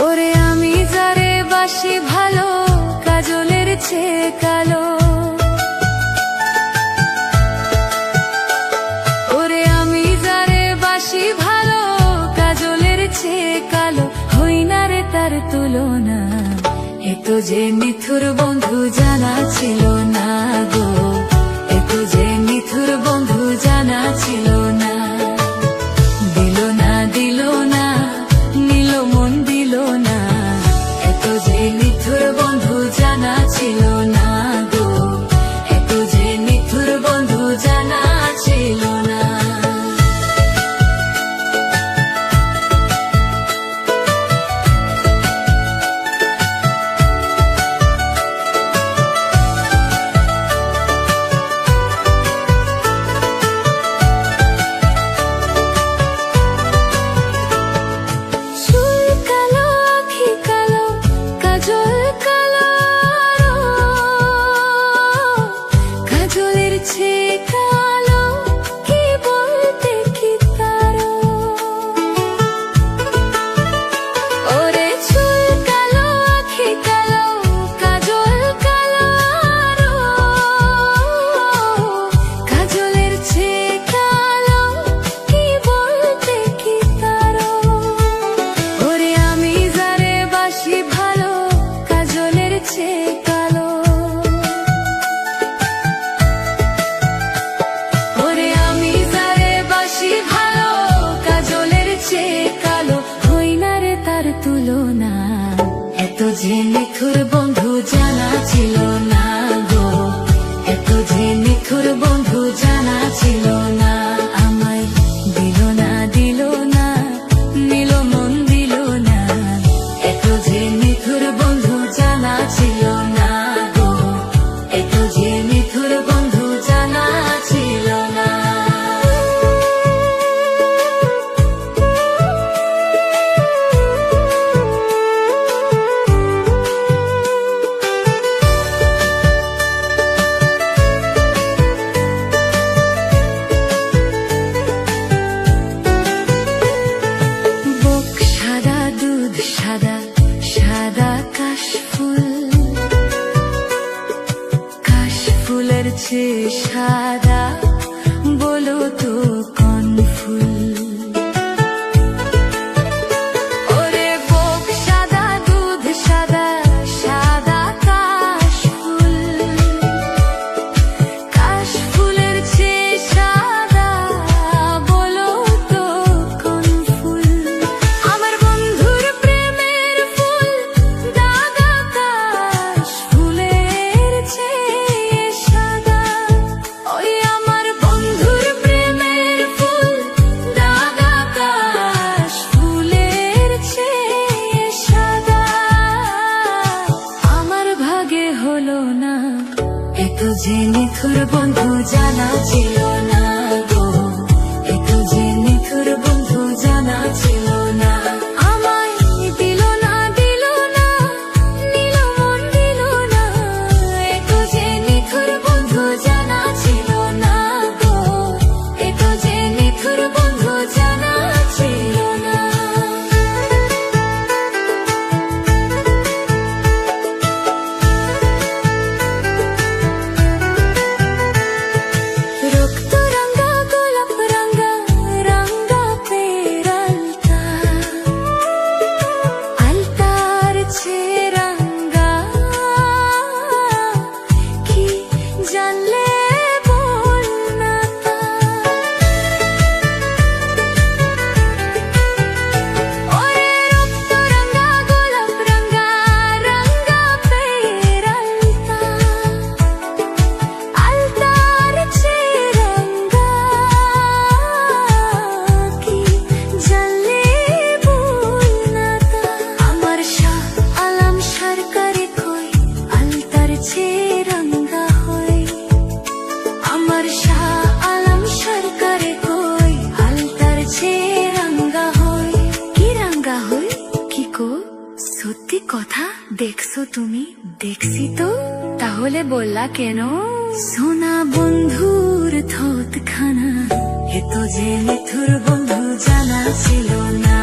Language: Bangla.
ওরে আমি যারে বাসি ভালো, কাজলের চেয়ে কালো। ওরে আমি যারে বাসি ভালো, কাজলের চেয়ে কালো। হই না রে তার তুলনা, এত যে নিথুর বন্ধু জানা ছিল না গো, এত যে নিথুর বন্ধু জানা ছিল না। দিল না দিল না, নিল মন দিল না, এত যে নিথুর বন্ধু জানা ছিল না গো, এত যে নিথুর বন্ধু জানা ছিল না। এত যে নিথুর বন্ধু জানা ছিল না গো, এত যে নিথুর বন্ধু জানা ছিল না। আমায় দিল না দিল না, নিল মন দিল না, এত যে নিথুর বন্ধু জানা ছিল না গো, এত যে নিথুর বন্ধু জানা ছিল না। সাদা সাদা কাশফুল, কাশফুলের চেয়ে সাদা বলো তো কোন ফুল? ওরে বুক সাদা দুধ সাদা, সাদা কাশফুল, কাশফুলের চেয়ে সাদা বলো তো কোন ফুল? আমার বন্ধুর প্রেমের ফুল দাগা কাশফুলের চেয়ে সাদা। ওই আমার বন্ধুর প্রেমের ফুল দাগা কাশফুলের চেয়ে সাদা। আমার ভাগে হলো না, এত যে নিথুর বন্ধু জানা ছিল না গো, এত যে নিথুর বন্ধু জানা ছিল না। আমায় দিল না দিল না, নিল মন দিল না, এত যে নিথুর বন্ধু জানা ছিল না গো, এত যে নিথুর বন্ধু জানা ছিল না। রক্ত রঙা গোলাপ রঙা রঙা পেরালতা, আলতার চেয়ে রঙা কি জানলে বল না তা। ওরে রক্ত রঙা গোলাপ রঙা রঙা পেরালতা, আলতার চেয়ে রঙা কি জানলে বল না তা। আমার শাহ আলম সরকারে কই আলতার চেয়ে রঙা হয়, আমার শাহ আলম সরকারে কই আলতার চেয়ে রঙা হয়। কি রঙা হয় কি কো? সত্যি কথা দেখছো তুমি? দেখছি তো, তাহলে বললা কেন? সোনা বন্ধুর থতখানা, এ তো যে নিথুর বন্ধু জানা ছিল না।